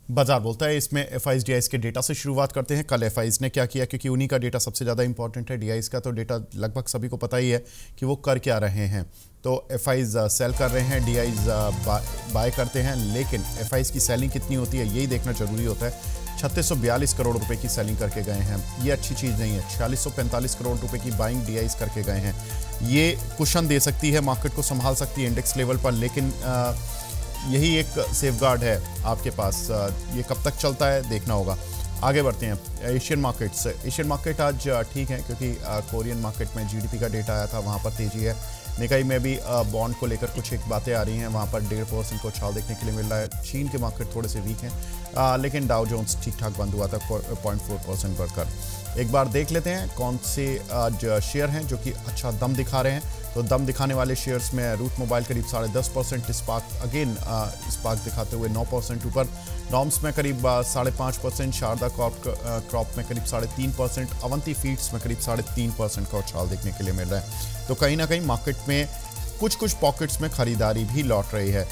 बाजार बोलता है। इसमें एफआईज डीआईज के डेटा से शुरुआत करते हैं। कल एफआईज ने क्या किया, क्योंकि उन्हीं का डेटा सबसे ज़्यादा इंपॉर्टेंट है। डीआईज का तो डेटा लगभग सभी को पता ही है कि वो कर क्या रहे हैं। तो एफआईज सेल कर रहे हैं, डीआईज बाय करते हैं, लेकिन एफआईज की सेलिंग कितनी होती है यही देखना जरूरी होता है। 3642 करोड़ रुपए की सेलिंग करके गए हैं, ये अच्छी चीज़ नहीं है। 4645 करोड़ रुपए की बाइंग डीआईज करके गए हैं, ये कुशन दे सकती है, मार्केट को संभाल सकती है इंडेक्स लेवल पर, लेकिन यही एक सेफगार्ड है आपके पास। ये कब तक चलता है देखना होगा। आगे बढ़ते हैं एशियन मार्केट्स। एशियन मार्केट आज ठीक है, क्योंकि कोरियन मार्केट में जीडीपी का डेटा आया था, वहाँ पर तेजी है। निकाई में भी बॉन्ड को लेकर कुछ एक बातें आ रही हैं, वहाँ पर 1.5% को उछाल देखने के लिए मिल रहा है। चीन के मार्केट थोड़े से वीक हैं, लेकिन डाउ जोन्स ठीक ठाक बंद हुआ था 0.4% बढ़कर। एक बार देख लेते हैं कौन से आज शेयर हैं जो कि अच्छा दम दिखा रहे हैं। तो दम दिखाने वाले शेयर्स में रूट मोबाइल करीब 10.5%, स्पार्क दिखाते हुए 9% ऊपर, डॉम्स में करीब 5.5%, शारदा क्रॉप में करीब 3.5%, अवंती फीड्स में करीब 3.5% का उछाल देखने के लिए मिल रहा है। तो कहीं ना कहीं मार्केट में कुछ पॉकेट्स में खरीदारी भी लौट रही है,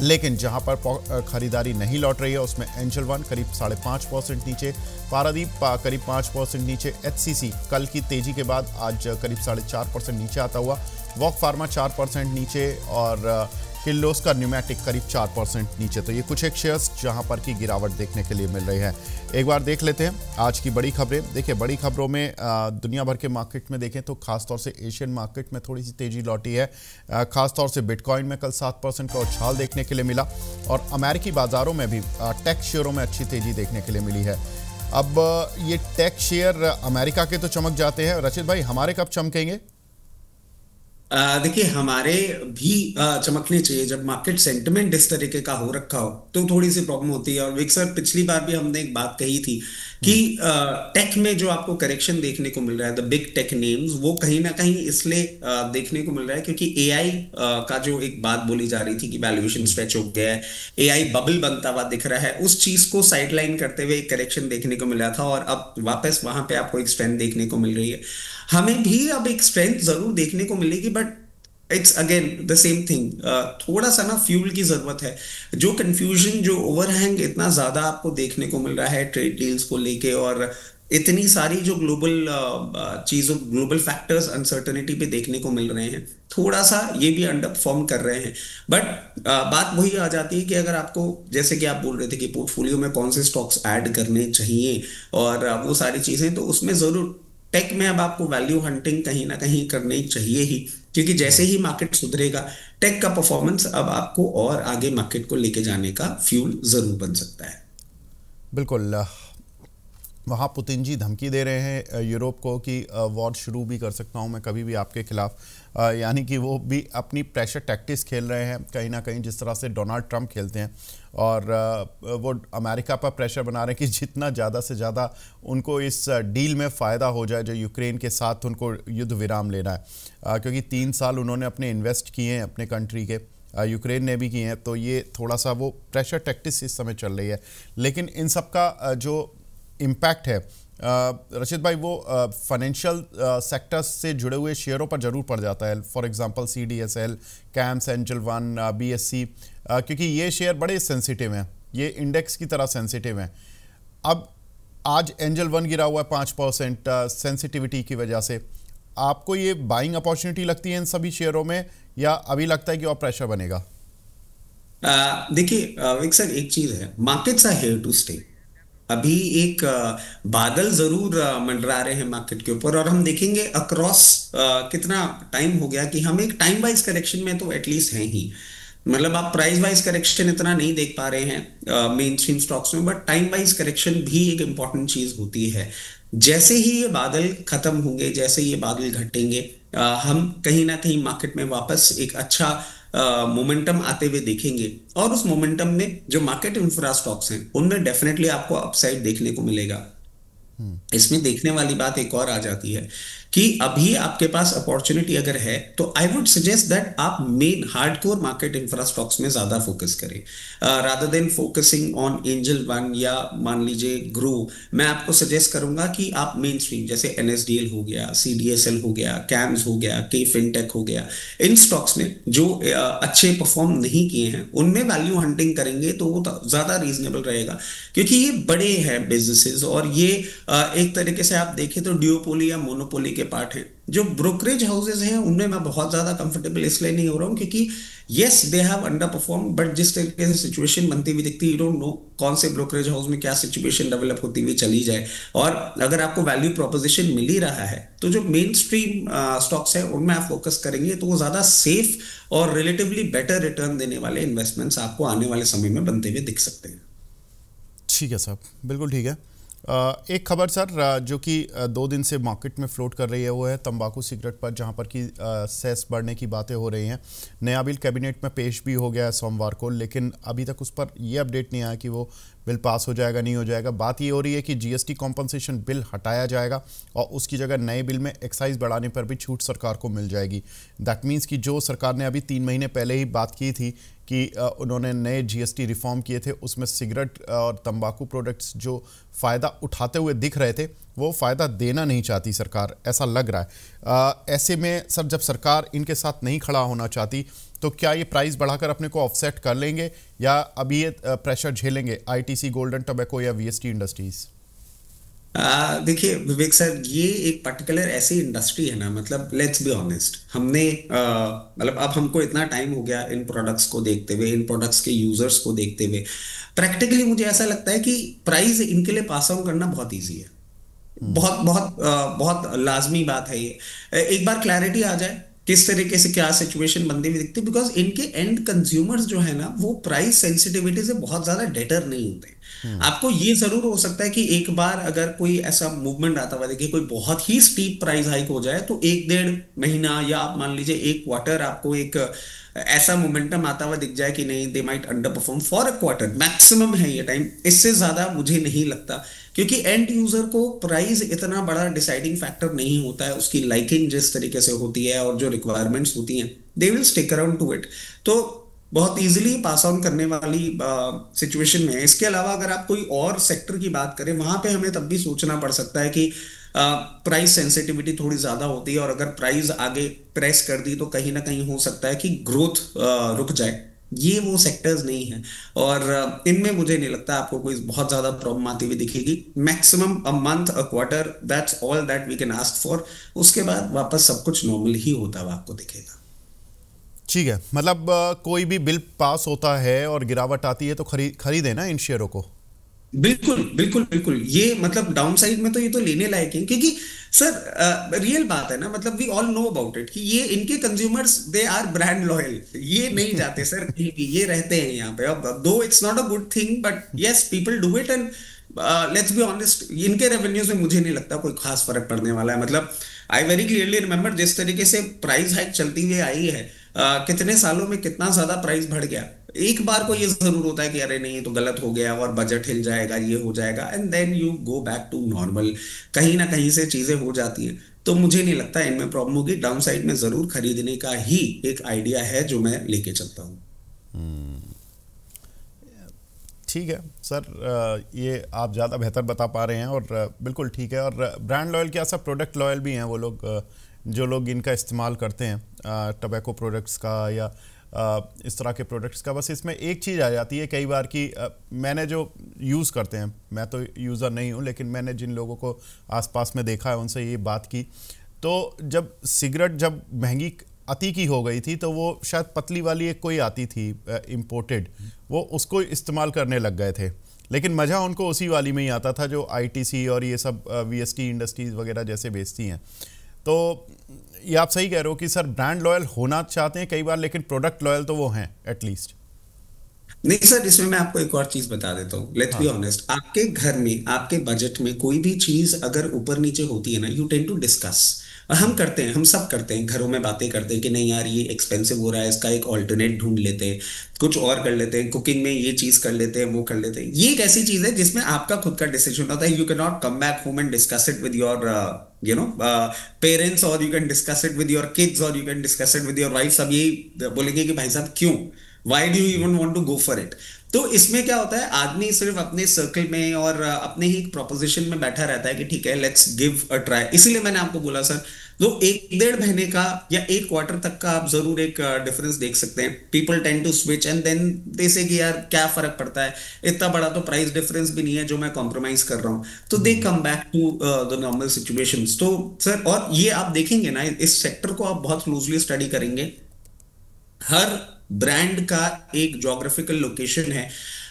लेकिन जहां पर खरीदारी नहीं लौट रही है उसमें एंजल वन करीब 5.5% नीचे, पारादीप करीब 5% नीचे, एचसीसी कल की तेजी के बाद आज करीब 4.5% नीचे आता हुआ, वॉक फार्मा 4% नीचे और किर्लोस्कर न्यूमेटिक करीब 4% नीचे। तो ये कुछ एक शेयर्स जहां पर की गिरावट देखने के लिए मिल रही है। एक बार देख लेते हैं आज की बड़ी खबरें। देखिए, बड़ी खबरों में दुनिया भर के मार्केट में देखें तो खासतौर से एशियन मार्केट में थोड़ी सी तेजी लौटी है। खासतौर से बिटकॉइन में कल 7% का उछाल देखने के लिए मिला, और अमेरिकी बाजारों में भी टेक शेयरों में अच्छी तेजी देखने के लिए मिली है। अब ये टेक शेयर अमेरिका के तो चमक जाते हैं, रचित भाई हमारे कब चमकेंगे? देखिए, हमारे भी चमकने चाहिए। जब मार्केट सेंटिमेंट इस तरीके का हो रखा हो तो थोड़ी सी प्रॉब्लम होती है। और विक सर, पिछली बार भी हमने एक बात कही थी कि टेक में जो आपको करेक्शन देखने को मिल रहा है, द बिग टेक नेम्स, वो कहीं ना कहीं इसलिए देखने को मिल रहा है क्योंकि एआई का जो एक बात बोली जा रही थी कि वैल्यूएशन स्ट्रेच हो गया है, एआई बबल बनता हुआ दिख रहा है, उस चीज को साइडलाइन करते हुए एक करेक्शन देखने को मिला था, और अब वापस वहां पे आपको एक स्ट्रेंथ देखने को मिल रही है। हमें भी अब एक स्ट्रेंथ जरूर देखने को मिलेगी, but it's again the same thing. थोड़ा सा ना फ्यूल की जरूरत है। जो कंफ्यूजन, जो ओवरहैंग इतना ज्यादा आपको देखने को मिल रहा है ट्रेड डील्स को लेके, और इतनी सारी जो ग्लोबल चीजों, ग्लोबल फैक्टर्स अनसर्टेनिटी पे देखने को मिल रहे हैं, थोड़ा सा ये भी अंडर परफॉर्म कर रहे हैं। बट बात वही आ जाती है कि अगर आपको, जैसे कि आप बोल रहे थे कि पोर्टफोलियो में कौन से स्टॉक्स ऐड करने चाहिए और वो सारी चीजें, तो उसमें जरूर टेक में अब आपको वैल्यू हंटिंग कहीं ना कहीं करनी चाहिए ही, क्योंकि जैसे ही मार्केट सुधरेगा, टेक का परफॉर्मेंस अब आपको और आगे मार्केट को लेके जाने का फ्यूल जरूर बन सकता है। बिल्कुल। वहाँ पुतिन जी धमकी दे रहे हैं यूरोप को कि वॉर शुरू भी कर सकता हूँ मैं कभी भी आपके खिलाफ, यानी कि वो भी अपनी प्रेशर टैक्टिक्स खेल रहे हैं कहीं ना कहीं, जिस तरह से डोनाल्ड ट्रंप खेलते हैं। और वो अमेरिका पर प्रेशर बना रहे हैं कि जितना ज़्यादा से ज़्यादा उनको इस डील में फ़ायदा हो जाए जो यूक्रेन के साथ उनको युद्ध विराम लेना है, क्योंकि 3 साल उन्होंने अपने इन्वेस्ट किए हैं अपने कंट्री के, यूक्रेन ने भी किए हैं। तो ये थोड़ा सा वो प्रेशर टैक्टिक्स इस समय चल रही है, लेकिन इन सब का जो इम्पैक्ट है रशीद भाई, वो फाइनेंशियल सेक्टर्स से जुड़े हुए शेयरों पर जरूर पड़ जाता है। For example CDSL, camps, angel one, BSC, क्योंकि ये शेयर बड़े सेंसिटिव हैं, ये इंडेक्स की तरह सेंसिटिव हैं। अब आज एंजल वन गिरा हुआ है 5% सेंसिटिविटी की वजह से। आपको ये बाइंग अपॉर्चुनिटी लगती है इन सभी शेयरों में, या अभी लगता है कि और प्रेशर बनेगा? देखिए विक सर, एक चीज है, markets are here to stay. अभी एक बादल जरूर मंडरा रहे हैं मार्केट के ऊपर, और हम देखेंगे अक्रॉस कितना टाइम हो गया कि हम एक टाइम वाइज करेक्शन में तो एटलीस्ट हैं ही। मतलब आप प्राइस वाइज करेक्शन इतना नहीं देख पा रहे हैं मेन स्ट्रीम स्टॉक्स में, बट टाइम वाइज करेक्शन भी एक इंपॉर्टेंट चीज होती है। जैसे ही ये बादल खत्म होंगे, जैसे ये बादल घटेंगे, हम कहीं ना कहीं मार्केट में वापस एक अच्छा मोमेंटम आते हुए देखेंगे, और उस मोमेंटम में जो मार्केट इंफ्रा स्टॉक्स हैं उनमें डेफिनेटली आपको अपसाइड देखने को मिलेगा। इसमें देखने वाली बात एक और आ जाती है कि अभी आपके पास अपॉर्चुनिटी अगर है तो आई वुड सजेस्ट दैट आप main hardcore market infra stocks में ज्यादा फोकस करें, rather than focusing on angel one या मान लीजिए ग्रो। मैं आपको सजेस्ट करूंगा कि आप मेन स्ट्रीम जैसे एनएसडीएल हो गया, सीडीएसएल हो गया, कैम्स हो गया, के फिनटेक हो गया, इन स्टॉक्स में जो अच्छे परफॉर्म नहीं किए हैं उनमें वैल्यू हंटिंग करेंगे तो वो ज्यादा रीजनेबल रहेगा, क्योंकि ये बड़े हैं बिजनेसेस और ये एक तरीके से आप देखें तो ड्यूओपोली या मोनोपोली के पार्ट हैं। जो ब्रोकरेज हाउसेज हैं उनमें मैं बहुत ज्यादा कंफर्टेबल इसलिए नहीं हो रहा हूँ क्योंकि yes they have under perform, but जिस तरीके से सिचुएशन बनती हुई दिखती है, यू डोंट नो कौन से ब्रोकरेज हाउस में क्या सिचुएशन डेवलप होती हुई चली जाए। और अगर आपको वैल्यू प्रोपोजिशन मिल ही रहा है तो जो मेन स्ट्रीम स्टॉक्स है उनमें आप फोकस करेंगे तो वो ज्यादा सेफ और रिलेटिवली बेटर रिटर्न देने वाले इन्वेस्टमेंट्स आपको आने वाले समय में बनते हुए दिख सकते हैं। ठीक है साहब, बिल्कुल ठीक है। एक खबर सर जो कि 2 दिन से मार्केट में फ्लोट कर रही है वो है तंबाकू सिगरेट पर, जहां पर कि सेस बढ़ने की बातें हो रही हैं। नया बिल कैबिनेट में पेश भी हो गया है सोमवार को, लेकिन अभी तक उस पर ये अपडेट नहीं आया कि वो बिल पास हो जाएगा नहीं हो जाएगा। बात ये हो रही है कि जीएसटी कॉम्पनसेशन बिल हटाया जाएगा और उसकी जगह नए बिल में एक्साइज बढ़ाने पर भी छूट सरकार को मिल जाएगी। दैट मीन्स कि जो सरकार ने अभी 3 महीने पहले ही बात की थी कि उन्होंने नए जीएसटी रिफॉर्म किए थे, उसमें सिगरेट और तंबाकू प्रोडक्ट्स जो फ़ायदा उठाते हुए दिख रहे थे वो फ़ायदा देना नहीं चाहती सरकार, ऐसा लग रहा है। ऐसे में सर जब सरकार इनके साथ नहीं खड़ा होना चाहती तो क्या ये प्राइस बढ़ाकर अपने को ऑफसेट कर लेंगे या अभी ये प्रेशर झेलेंगे आईटीसी, गोल्डन टोबैको या वीएसटी इंडस्ट्रीज? देखिए विवेक सर, ये एक पर्टिकुलर ऐसी इंडस्ट्री है ना, मतलब लेट्स बी ऑनेस्ट, हमने मतलब अब हमको इतना टाइम हो गया इन प्रोडक्ट्स को देखते हुए, इन प्रोडक्ट्स के यूजर्स को देखते हुए, प्रैक्टिकली मुझे ऐसा लगता है कि प्राइस इनके लिए पास ऑन करना बहुत ईजी है। बहुत बहुत बहुत लाजमी बात है ये। एक बार क्लैरिटी आ जाए किस तरीके से क्या सिचुएशन बनती हुई दिखती है, बिकॉज इनके एंड कंज्यूमर्स जो है ना वो प्राइस सेंसिटिविटी से बहुत ज्यादा डेटर नहीं होते। आपको ये जरूर हो सकता है कि एक बार अगर कोई ऐसा मूवमेंट आता हुआ देखिए, कोई बहुत ही स्टीप प्राइस हाइक हो जाए तो 1-1.5 महीना या आप मान लीजिए 1 क्वार्टर आपको एक ऐसा मोमेंटम आता हुआ दिख जाए कि नहीं, they might under perform for a quarter, maximum है ये टाइम, इससे ज्यादा मुझे नहीं लगता। क्योंकि एंड यूजर को प्राइस इतना बड़ा डिसाइडिंग फैक्टर नहीं होता है, उसकी लाइकिंग जिस तरीके से होती है और जो रिक्वायरमेंट्स होती हैं they will stick around two it, तो बहुत इजीली पास ऑन करने वाली सिचुएशन में है। इसके अलावा अगर आप कोई और सेक्टर की बात करें वहां पे हमें तब भी सोचना पड़ सकता है कि प्राइस सेंसिटिविटी थोड़ी ज्यादा होती है और अगर प्राइस आगे प्रेस कर दी तो कहीं ना कहीं हो सकता है कि ग्रोथ रुक जाए। ये वो सेक्टर्स नहीं है और इनमें मुझे नहीं लगता आपको कोई बहुत ज्यादा प्रॉब्लम आती हुई दिखेगी। Maximum a month, a quarter, that's all that we can ask for. उसके बाद वापस सब कुछ नॉर्मल ही होता हुआ आपको दिखेगा। ठीक है, मतलब कोई भी बिल पास होता है और गिरावट आती है तो खरीदे ना इन शेयरों को। बिल्कुल बिल्कुल बिल्कुल, ये मतलब डाउन साइड में तो ये तो लेने लायक है, क्योंकि सर रियल बात है ना, मतलब we all know about it कि ये इनके consumers they are brand loyal, ये नहीं जाते सर कहीं भी, ये रहते हैं यहाँ पे। अब दो it's not a good thing but yes people do it and let's be honest, इनके रेवेन्यूज में मुझे नहीं लगता कोई खास फर्क पड़ने वाला है। मतलब आई वेरी क्लियरली रिमेम्बर जिस तरीके से प्राइस हाइक चलती हुई आई है, कितने सालों में कितना ज्यादा प्राइस बढ़ गया। एक बार को ये जरूर होता है कि अरे नहीं ये तो गलत हो गया और बजट हिल जाएगा, ये हो जाएगा, and then you go back to normal. कहीं ना कहीं से चीजें हो जाती हैं, तो मुझे नहीं लगता इनमें प्रॉब्लम होगी। डाउन साइड में जरूर खरीदने का ही एक आइडिया है जो मैं लेके चलता हूँ। ठीक है सर, ये आप ज़्यादा बेहतर बता पा रहे हैं और बिल्कुल ठीक है। और ब्रांड लॉयल क्या सब प्रोडक्ट लॉयल भी हैं वो लोग जो लोग इनका इस्तेमाल करते हैं टबैको प्रोडक्ट्स का या इस तरह के प्रोडक्ट्स का। बस इसमें एक चीज़ आ जाती है कई बार कि मैंने जो यूज़ करते हैं, मैं तो यूज़र नहीं हूँ लेकिन मैंने जिन लोगों को आसपास में देखा है उनसे ये बात की, तो जब सिगरेट जब महंगी अति की हो गई थी तो वो शायद पतली वाली एक कोई आती थी इम्पोर्टेड, वो उसको इस्तेमाल करने लग गए थे, लेकिन मज़ा उनको उसी वाली में ही आता था जो आईटीसी और ये सब वीएसटी इंडस्ट्रीज़ वगैरह जैसे बेचती हैं। तो ये आप सही कह रहे हो कि सर ब्रांड लॉयल होना चाहते हैं कई बार लेकिन प्रोडक्ट लॉयल तो वो हैं एटलीस्ट। नहीं सर, इसमें मैं आपको एक और चीज बता देता हूँ। लेट्स बी ऑनेस्ट, आपके घर में आपके बजट में कोई भी चीज अगर ऊपर नीचे होती है ना, यू टेंड टू डिस्कस हम करते हैं, हम सब करते हैं, घरों में बातें करते हैं कि नहीं यार ये एक्सपेंसिव हो रहा है, इसका एक ऑल्टरनेट ढूंढ लेते हैं, कुछ और कर लेते हैं, कुकिंग में ये चीज कर लेते हैं, वो कर लेते हैं। ये एक ऐसी चीज है जिसमें आपका खुद का डिसीजन होता है। You can not come back home and discuss it with your you know parents, और you can discuss it with your kids, और you can discuss it with your wife. सब ये बोलेंगे कि भाई साहब क्यों, why do you even want to go for it. तो इसमें क्या होता है, आदमी सिर्फ अपने सर्कल में और अपने ही एक प्रोपोजिशन में बैठा रहता है कि ठीक है लेट्स गिव अ ट्राई। इसीलिए मैंने आपको बोला सर, तो 1-1.5 महीने का या 1 क्वार्टर तक का आप जरूर एक डिफरेंस देख सकते हैं। People tend to switch and then they say कि यार क्या फर्क पड़ता है, इतना बड़ा तो प्राइस डिफरेंस भी नहीं है जो मैं कॉम्प्रोमाइज कर रहा हूं। तो they come back to the normal situations. तो सर, और ये आप देखेंगे ना, इस सेक्टर को आप बहुत क्लोजली स्टडी करेंगे, हर ब्रांड का एक ज्योग्राफिकल लोकेशन है,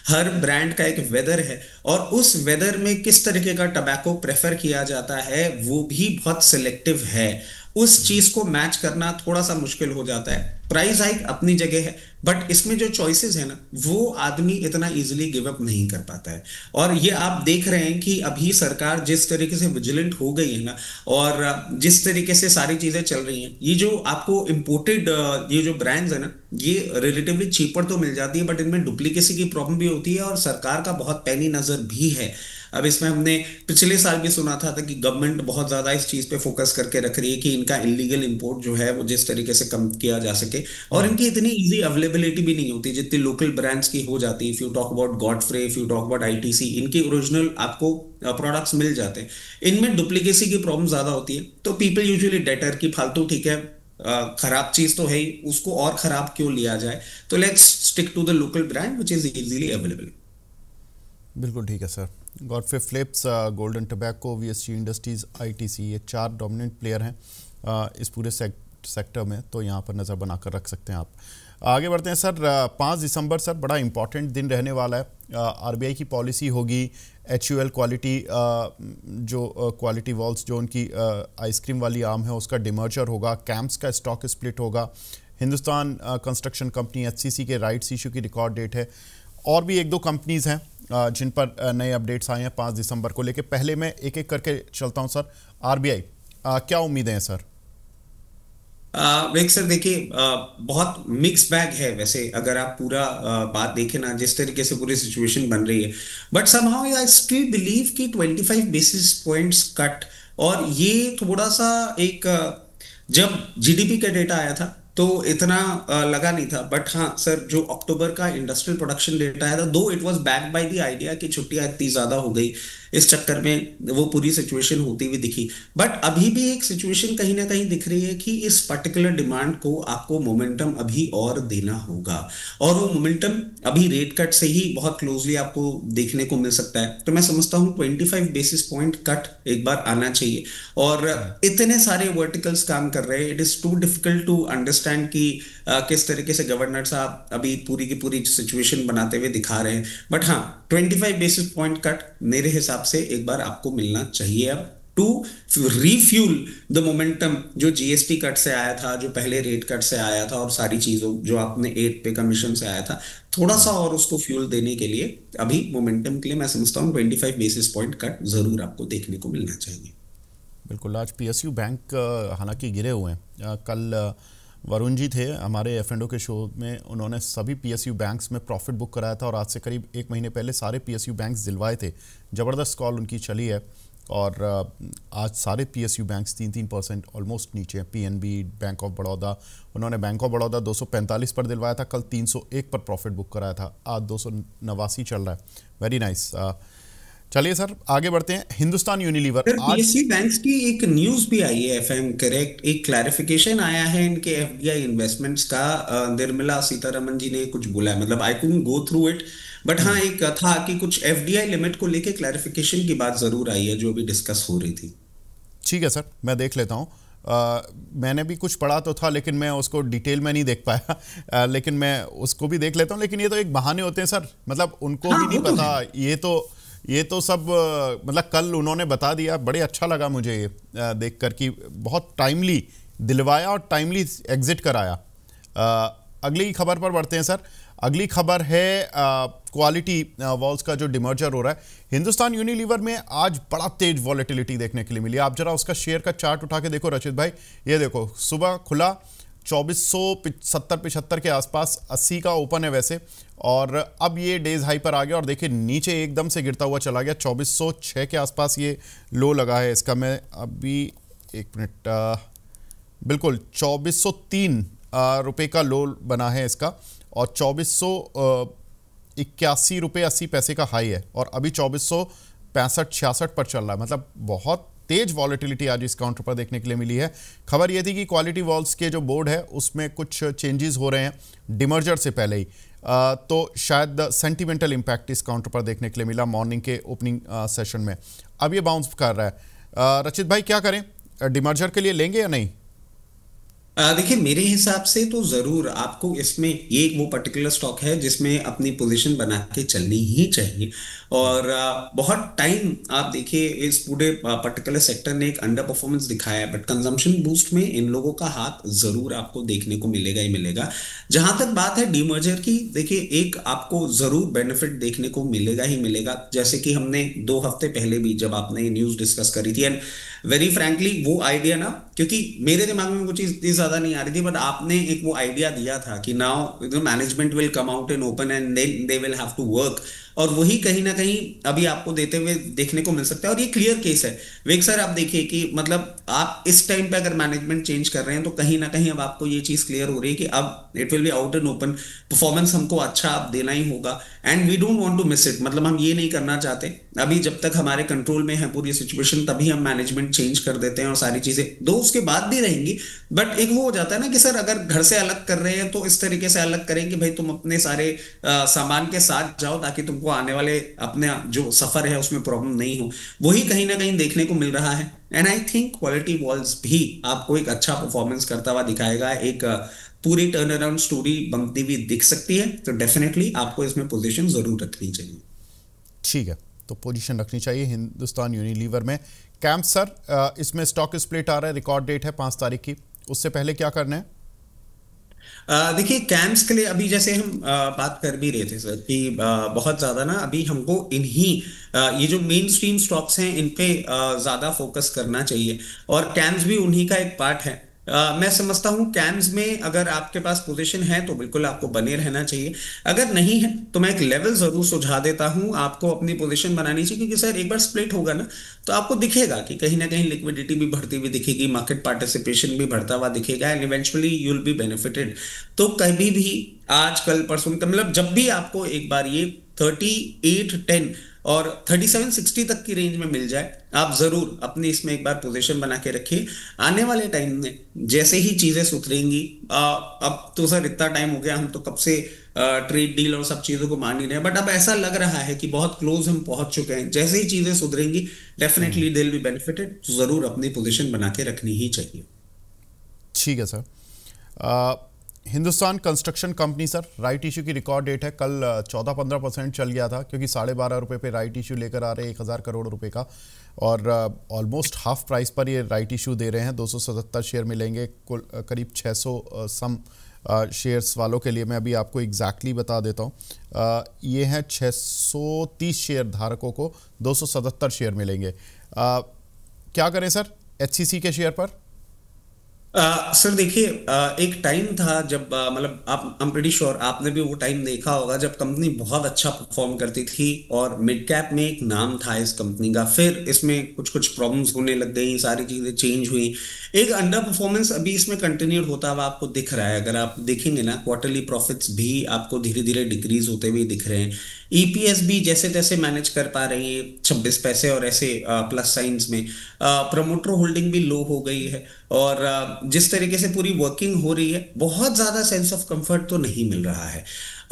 हर ब्रांड का एक वेदर है, और उस वेदर में किस तरीके का टबैको प्रेफर किया जाता है वो भी बहुत सिलेक्टिव है। उस चीज को मैच करना थोड़ा सा मुश्किल हो जाता है। प्राइस हाइक अपनी जगह है, बट इसमें जो चॉइसेस है ना, वो आदमी इतना इजीली गिव अप नहीं कर पाता है। और ये आप देख रहे हैं कि अभी सरकार जिस तरीके से विजिलेंट हो गई है ना, और जिस तरीके से सारी चीजें चल रही हैं, ये जो आपको इंपोर्टेड ये जो ब्रांड्स है ना, ये रिलेटिवली चीपर तो मिल जाती है, बट इनमें डुप्लीकेसी की प्रॉब्लम भी होती है, और सरकार का बहुत पैनी नजर भी है। अब इसमें हमने पिछले साल भी सुना था कि गवर्नमेंट बहुत ज्यादा इस चीज पे फोकस करके रख रही है कि इनका इलीगल इंपोर्ट जो है वो जिस तरीके से कम किया जा सके। और इनकी इतनी इजी अवेलेबिलिटी भी नहीं होती जितनी लोकल ब्रांड्स की हो जाती है। If you talk about Godfrey, if you talk about ITC, इनके ओरिजिनल आपको प्रोडक्ट्स मिल जाते हैं। इनमें डुप्लीकेसी की प्रॉब्लम ज्यादा होती है, तो पीपल यूजुअली डेटर की फालतू, ठीक है खराब चीज तो है ही, उसको और खराब क्यों लिया जाए, तो let's stick to the local brand which is easily available. बिल्कुल ठीक है sir. Godfrey Phillips, golden tobacco, VSG industries, ITC, ये 4 डोमिनेंट प्लेयर हैं इस पूरे सेक्टर में, तो यहाँ पर नज़र बनाकर रख सकते हैं आप। आगे बढ़ते हैं सर। 5 दिसंबर सर बड़ा इंपॉर्टेंट दिन रहने वाला है। आरबीआई की पॉलिसी होगी, एचयूएल क्वालिटी, जो क्वालिटी वॉल्स जो उनकी आइसक्रीम वाली आम है उसका डिमर्जर होगा, कैंप्स का स्टॉक स्प्लिट होगा, हिंदुस्तान कंस्ट्रक्शन कंपनी एचसीसी के राइट्स इशू की रिकॉर्ड डेट है, और भी 1-2 कंपनीज हैं जिन पर नए अपडेट्स आए हैं 5 दिसंबर को लेके। पहले मैं एक एक करके चलता हूं सर। आरबीआई, क्या उम्मीदें हैं सर? वेग सर देखिए, बहुत मिक्स बैग है वैसे, अगर आप पूरा बात देखें ना, जिस तरीके से पूरी सिचुएशन बन रही है, but somehow I still believe कि 25 बेसिस पॉइंट्स कट, और ये थोड़ा सा एक जब जीडीपी का डेटा आया था तो इतना लगा नहीं था, बट हाँ सर, जो अक्टूबर का इंडस्ट्रियल प्रोडक्शन डेटा आया था, दो it was backed by the idea कि छुट्टियां इतनी ज्यादा हो गई, इस चक्कर में वो पूरी सिचुएशन होती हुई दिखी। बट अभी भी एक सिचुएशन कहीं ना कहीं दिख रही है कि इस पर्टिकुलर डिमांड को आपको मोमेंटम अभी और देना होगा, और वो मोमेंटम अभी रेट कट से ही बहुत क्लोजली आपको देखने को मिल सकता है। तो मैं समझता हूँ 25 बेसिस पॉइंट कट एक बार आना चाहिए, और इतने सारे वर्टिकल्स काम कर रहे हैं, it is too difficult to understand कि किस तरीके से गवर्नर साहब अभी पूरी की पूरी सिचुएशन बनाते हुए दिखा रहे हैं। बट हाँ, 25 बेसिस पॉइंट कट मेरे हिसाब से एक बार आपको मिलना चाहिए अब, टू रिफ्यूल द मोमेंटम जो जीएसटी कट से आया था, जो पहले रेट कट से आया था, और सारी चीजों जो आपने 8 पे कमीशन से आया था, थोड़ा सा और उसको फ्यूल देने के लिए अभी मोमेंटम के लिए मैं समझता हूँ 25 बेसिस पॉइंट कट जरूर आपको देखने को मिलना चाहिए। बिल्कुल। आज पीएसयू बैंक हालांकि गिरे हुए हैं। कल वरुण जी थे हमारे एफ&ओ के शो में, उन्होंने सभी पीएसयू बैंक्स में प्रॉफिट बुक कराया था, और आज से करीब 1 महीने पहले सारे पीएसयू बैंक्स दिलवाए थे। ज़बरदस्त कॉल उनकी चली है, और आज सारे पीएसयू बैंक्स 3-3% ऑलमोस्ट नीचे हैं। पीएनबी, बैंक ऑफ बड़ौदा, उन्होंने बैंक ऑफ बड़ौदा 245 पर दिलवाया था, कल 301 पर प्रॉफिट बुक कराया था, आज 289 चल रहा है। Very nice. चलिए सर आगे बढ़ते हैं। हिंदुस्तान यूनिलीवर, आज पीएसयू बैंक्स की एक न्यूज भी आई है, एफ एम करेक्ट, एक क्लैरिफिकेशन आया है इनके एफडीआई इन्वेस्टमेंट्स का। निर्मला सीतारमन जी ने कुछ बोला है, मतलब I couldn't go through it, but हाँ एक था कि कुछ एफडीआई लिमिट को लेके क्लैरिफिकेशन की बात जरूर आई है जो अभी डिस्कस हो रही थी। ठीक है सर, मैं देख लेता हूँ। मैंने भी कुछ पढ़ा तो था, लेकिन मैं उसको डिटेल में नहीं देख पाया। लेकिन मैं उसको भी देख लेता हूँ। लेकिन ये तो एक बहाने होते हैं सर, मतलब उनको भी नहीं पता। ये तो सब मतलब कल उन्होंने बता दिया, बड़े अच्छा लगा मुझे ये देखकर कि बहुत टाइमली दिलवाया और टाइमली एग्जिट कराया। अगली खबर पर बढ़ते हैं सर। अगली खबर है क्वालिटी वॉल्स का जो डिमर्जर हो रहा है हिंदुस्तान यूनिलीवर में। आज बड़ा तेज वॉलेटिलिटी देखने के लिए मिली। आप जरा उसका शेयर का चार्ट उठा के देखो रचित भाई। ये देखो, सुबह खुला 2470-75 के आसपास, 80 का ओपन है वैसे, और अब ये डेज हाई पर आ गया और देखिए नीचे एकदम से गिरता हुआ चला गया। 2406 के आसपास ये लो लगा है इसका। मैं अभी एक मिनट, बिल्कुल 2403 रुपये का लो बना है इसका, और 2481 रुपये 80 पैसे का हाई है, और अभी 2465-66 पर चल रहा है। मतलब बहुत तेज वॉलेटिलिटी आज इस काउंटर पर देखने के लिए मिली है। खबर यह थी कि क्वालिटी वॉल्स के जो बोर्ड है उसमें कुछ चेंजेस हो रहे हैं डिमर्जर से पहले ही, तो शायद सेंटिमेंटल इम्पैक्ट इस काउंटर पर देखने के लिए मिला मॉर्निंग के ओपनिंग सेशन में। अब ये बाउंस कर रहा है। रचित भाई क्या करें, डिमर्जर के लिए लेंगे या नहीं? देखिए, मेरे हिसाब से तो जरूर आपको इसमें ये वो पर्टिकुलर स्टॉक है जिसमें अपनी पोजीशन बना के चलनी ही चाहिए। और बहुत टाइम आप देखिए इस पूरे पर्टिकुलर सेक्टर ने एक अंडर परफॉर्मेंस दिखाया है, बट कंजम्पशन बूस्ट में इन लोगों का हाथ जरूर आपको देखने को मिलेगा ही मिलेगा। जहां तक बात है डीमर्जर की, देखिए एक आपको जरूर बेनिफिट देखने को मिलेगा ही मिलेगा, जैसे कि हमने 2 हफ्ते पहले भी जब आपने ये न्यूज डिस्कस करी थी। एंड वेरी फ्रैंकली वो आइडिया ना, क्योंकि मेरे दिमाग में वो चीज इतनी ज्यादा नहीं आ रही थी, बट आपने एक वो आइडिया दिया था कि now management will come out in open and they will have to work, और वही कहीं ना कहीं अभी आपको देते हुए देखने को मिल सकता है। और ये क्लियर केस है वेग सर, आप देखिए कि मतलब आप इस टाइम पे अगर मैनेजमेंट चेंज कर रहे हैं तो कहीं ना कहीं अब आपको ये चीज क्लियर हो रही है कि अब it will be out in open, performance हमको अच्छा अब देना ही होगा, and we don't want to miss it. मतलब हम ये नहीं करना चाहते अभी, जब तक हमारे कंट्रोल में है पूरी सिचुएशन तभी हम मैनेजमेंट चेंज कर देते हैं, और सारी चीजें दो उसके बाद भी रहेंगी। बट एक वो हो जाता है ना कि सर अगर घर से अलग कर रहे हैं तो इस तरीके से अलग करें कि भाई तुम अपने सारे सामान के साथ जाओ, ताकि तुमको आने वाले अपने जो सफर है उसमें प्रॉब्लम नहीं हो। वही कहीं ना कहीं देखने को मिल रहा है। And I think quality walls भी आपको एक अच्छा परफॉर्मेंस करता हुआ दिखाएगा, एक पूरी टर्न अराउंड स्टोरी बनती हुई दिख सकती है। तो डेफिनेटली आपको इसमें पोजीशन जरूर रखनी चाहिए। ठीक है, तो पोजीशन रखनी चाहिए हिंदुस्तान यूनिलीवर में। कैंप सर, इसमें स्टॉक स्प्लिट आ रहा है, रिकॉर्ड डेट है 5 तारीख की, उससे पहले क्या करना है? देखिए कैंप्स के लिए अभी जैसे हम बात कर भी रहे थे सर कि बहुत ज्यादा ना अभी हमको इन्हीं ये जो मेन स्ट्रीम स्टॉक्स हैं इन पे ज्यादा फोकस करना चाहिए, और कैंप्स भी उन्हीं का एक पार्ट है। मैं समझता हूँ कैम्स में अगर आपके पास पोजीशन है तो बिल्कुल आपको बने रहना चाहिए, अगर नहीं है तो मैं एक लेवल जरूर सुझा देता हूँ आपको अपनी पोजीशन बनानी चाहिए, क्योंकि सर एक बार स्प्लिट होगा ना तो आपको दिखेगा कि कहीं ना कहीं लिक्विडिटी भी बढ़ती हुई दिखेगी, मार्केट पार्टिसिपेशन भी बढ़ता हुआ दिखेगा, and eventually you will be benefited. तो कभी भी आज कल परसों मतलब जब भी आपको एक बार ये 3810 और 3760 तक की रेंज में मिल जाए, आप जरूर अपनी इसमें एक बार पोजीशन बना के रखिए। आने वाले टाइम में जैसे ही चीजें सुधरेंगी, अब तो सर इतना टाइम हो गया, हम तो कब से ट्रेड डील और सब चीजों को मान ही रहे हैं, बट अब ऐसा लग रहा है कि बहुत क्लोज हम पहुंच चुके हैं। जैसे ही चीजें सुधरेंगी definitely they will be benefited, जरूर अपनी पोजीशन बना के रखनी ही चाहिए। ठीक है sir. Hindustan construction company sir, right issue की रिकॉर्ड डेट है कल। 14-15% चल गया था, क्योंकि 12.5 रुपये पे राइट इशू लेकर आ रहे हैं 1000 करोड़ रुपए का, और ऑलमोस्ट हाफ प्राइस पर ये राइट इशू दे रहे हैं। 277 शेयर मिलेंगे, कुल करीब 600 सम शेयर्स वालों के लिए। मैं अभी आपको एग्जैक्टली बता देता हूँ, ये हैं 630 शेयर धारकों को 277 शेयर मिलेंगे। क्या करें सर एचसीसी के शेयर पर? सर देखिए, एक टाइम था जब मतलब आप आई एम प्रीटी श्योर आपने भी वो टाइम देखा होगा जब कंपनी बहुत अच्छा परफॉर्म करती थी और मिड कैप में एक नाम था इस कंपनी का। फिर इसमें कुछ कुछ प्रॉब्लम्स होने लग गई, सारी चीजें चेंज हुई, एक अंडर परफॉर्मेंस अभी इसमें कंटिन्यू होता हुआ आपको दिख रहा है। अगर आप देखेंगे ना क्वार्टरली प्रॉफिट्स भी आपको धीरे धीरे डिक्रीज होते हुए दिख रहे हैं। ईपीएस भी जैसे तैसे मैनेज कर पा रही है 26 पैसे और ऐसे प्लस साइंस में। प्रमोटर होल्डिंग भी लो हो गई है, और जिस तरीके से पूरी वर्किंग हो रही है बहुत ज्यादा सेंस ऑफ कंफर्ट तो नहीं मिल रहा है।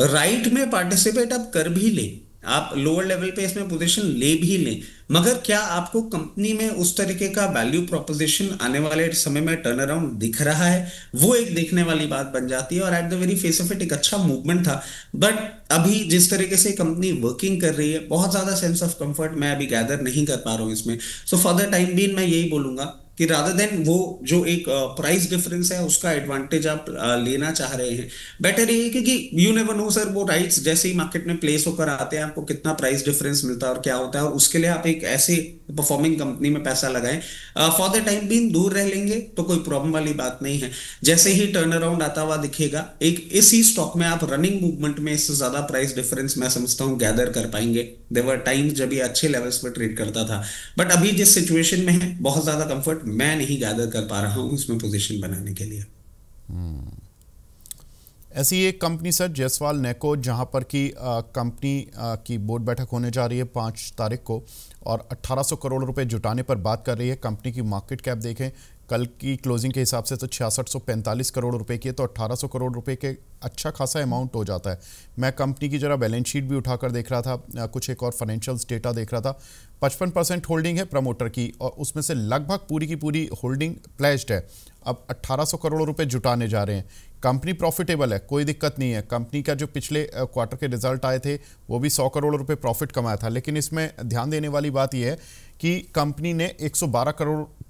राइट में पार्टिसिपेट आप कर भी लें, आप लोअर लेवल पे इसमें पोजीशन ले भी लें, मगर क्या आपको कंपनी में उस तरीके का वैल्यू प्रोपोजिशन आने वाले समय में टर्न अराउंड दिख रहा है, वो एक देखने वाली बात बन जाती है। और at the very face of it एक अच्छा मूवमेंट था, बट अभी जिस तरीके से कंपनी वर्किंग कर रही है बहुत ज्यादा सेंस ऑफ कंफर्ट मैं अभी गैदर नहीं कर पा रहा हूं इसमें। So for the time being मैं यही बोलूंगा कि रादर देन वो जो एक प्राइस डिफरेंस है उसका एडवांटेज आप लेना चाह रहे हैं, बेटर ये है कि यू नेवर नो सर, वो राइट्स जैसे ही मार्केट में प्लेस होकर आते हैं आपको कितना प्राइस डिफरेंस मिलता है और क्या होता है, और उसके लिए आप एक ऐसे परफॉर्मिंग कंपनी में पैसा लगाएं। फॉर द टाइम बीइंग दूर रह लेंगे तो कोई प्रॉब्लम वाली बात नहीं है। जैसे ही टर्न अराउंड आता हुआ दिखेगा एक इसी स्टॉक में आप रनिंग मूवमेंट में इससे ज्यादा प्राइस डिफरेंस मैं समझता हूँ गैदर कर पाएंगे। देवर टाइम्स जब ये अच्छे लेवल्स पर ट्रेड करता था, बट अभी जिस सिचुएशन में है बहुत ज्यादा कंफर्ट मैं नहीं गैदर कर पा रहा हूँ इसमें पोजीशन बनाने के लिए। ऐसी एक कंपनी सर जायसवाल नेको, जहां पर की कंपनी की बोर्ड बैठक होने जा रही है 5 तारीख को और 1800 करोड़ रुपए जुटाने पर बात कर रही है। कंपनी की मार्केट कैप देखें कल की क्लोजिंग के हिसाब से तो 6645 करोड़ रुपए की है, तो 1800 करोड़ रुपए के अच्छा खासा अमाउंट हो जाता है। मैं कंपनी की जरा बैलेंस शीट भी उठाकर देख रहा था, कुछ एक और फाइनेंशियल्स डेटा देख रहा था। 55% होल्डिंग है प्रमोटर की और उसमें से लगभग पूरी की पूरी होल्डिंग प्लेज्ड है। अब 1800 करोड़ रुपए जुटाने जा रहे हैं। कंपनी प्रॉफिटेबल है, कोई दिक्कत नहीं है। कंपनी का जो पिछले क्वार्टर के रिजल्ट आए थे वो भी 100 करोड़ रुपए प्रॉफिट कमाया था, लेकिन इसमें ध्यान देने वाली बात यह है कि कंपनी ने 112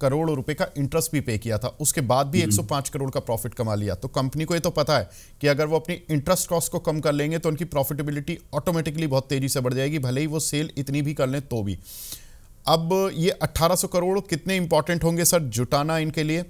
करोड़ रुपए का इंटरेस्ट भी पे किया था, उसके बाद भी 105 करोड़ का प्रॉफिट कमा लिया। तो कंपनी को ये तो पता है कि अगर वो अपनी इंटरेस्ट कॉस्ट को कम कर लेंगे तो उनकी प्रॉफिटेबिलिटी ऑटोमेटिकली बहुत तेजी से बढ़ जाएगी, भले ही वो सेल इतनी भी कर लें तो भी। अब ये 1800 करोड़ कितने इंपॉर्टेंट होंगे सर जुटाना इनके लिए?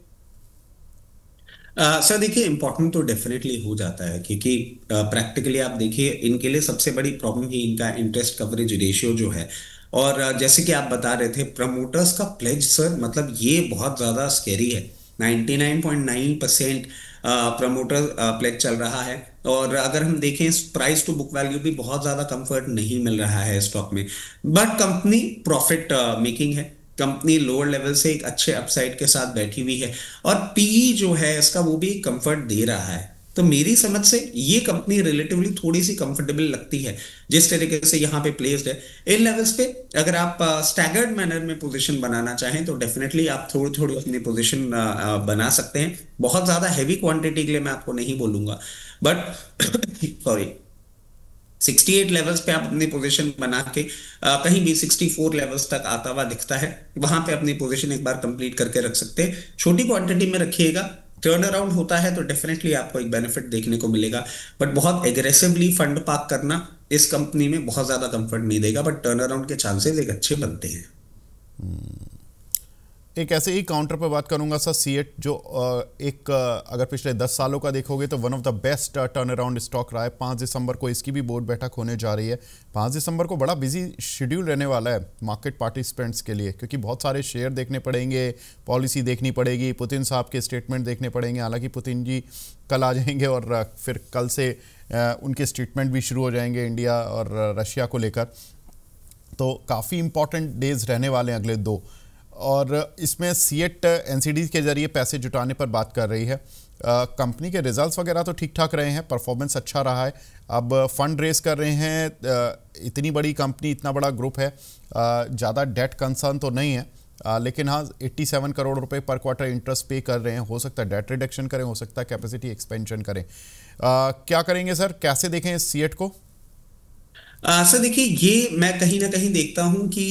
सर देखिए, इंपॉर्टेंट तो डेफिनेटली हो जाता है क्योंकि प्रैक्टिकली आप देखिए इनके लिए सबसे बड़ी प्रॉब्लम ही इनका इंटरेस्ट कवरेज रेशियो जो है। और जैसे कि आप बता रहे थे प्रमोटर्स का प्लेज सर, मतलब ये बहुत ज्यादा स्केरी है। 99.9% प्रमोटर प्लेज चल रहा है। और अगर हम देखें प्राइस टू बुक वैल्यू भी बहुत ज्यादा कंफर्ट नहीं मिल रहा है स्टॉक में, बट कंपनी प्रॉफिट मेकिंग है। कंपनी लोअर लेवल से एक अच्छे अपसाइड के साथ बैठी हुई है और पीई जो है इसका वो भी कंफर्ट दे रहा है। तो मेरी समझ से ये कंपनी रिलेटिवली थोड़ी सी कंफर्टेबल लगती है जिस तरीके से यहाँ पे प्लेस्ड है इन लेवल्स पे। अगर आप स्टैगर्ड मैनर में पोजीशन बनाना चाहें तो डेफिनेटली आप थोड़ी थोड़ी अपनी पोजीशन बना सकते हैं। बहुत ज्यादा हैवी क्वांटिटी के लिए मैं आपको नहीं बोलूंगा, बट सॉरी 68 लेवल्स पे आप अपनी पोजीशन बना के कहीं भी 64 लेवल्स तक आता हुआ दिखता है, वहां पे अपनी पोजीशन एक बार कंप्लीट करके रख सकते हैं। छोटी क्वांटिटी में रखिएगा, टर्न अराउंड होता है तो डेफिनेटली आपको एक बेनिफिट देखने को मिलेगा, बट बहुत एग्रेसिवली फंड पार्क करना इस कंपनी में बहुत ज्यादा कंफर्ट नहीं देगा, बट टर्न अराउंड के चांसेस एक अच्छे बनते हैं। एक ऐसे ही काउंटर पर बात करूंगा सर, सीएट जो अगर पिछले 10 सालों का देखोगे तो one of the best turn around stock रहा है। 5 दिसंबर को इसकी भी बोर्ड बैठक होने जा रही है। 5 दिसंबर को बड़ा बिजी शेड्यूल रहने वाला है मार्केट पार्टिसिपेंट्स के लिए, क्योंकि बहुत सारे शेयर देखने पड़ेंगे, पॉलिसी देखनी पड़ेगी, पुतिन साहब के स्टेटमेंट देखने पड़ेंगे। हालांकि पुतिन जी कल आ जाएंगे और फिर कल से उनके स्टेटमेंट भी शुरू हो जाएंगे इंडिया और रशिया को लेकर, तो काफ़ी इंपॉर्टेंट डेज रहने वाले हैं अगले 2। और इसमें सीएट एनसीडी के जरिए पैसे जुटाने पर बात कर रही है। कंपनी के रिजल्ट्स वगैरह तो ठीक ठाक रहे हैं, परफॉर्मेंस अच्छा रहा है। अब फंड रेस कर रहे हैं, इतनी बड़ी कंपनी, इतना बड़ा ग्रुप है, ज़्यादा डेट कंसर्न तो नहीं है, लेकिन हाँ 87 करोड़ रुपए पर क्वार्टर इंटरेस्ट पे कर रहे हैं। हो सकता है डेट रिडक्शन करें, हो सकता है कैपेसिटी एक्सपेंशन करें। क्या करेंगे सर, कैसे देखें सीएट को? सर देखिए, ये मैं कहीं ना कहीं देखता हूं कि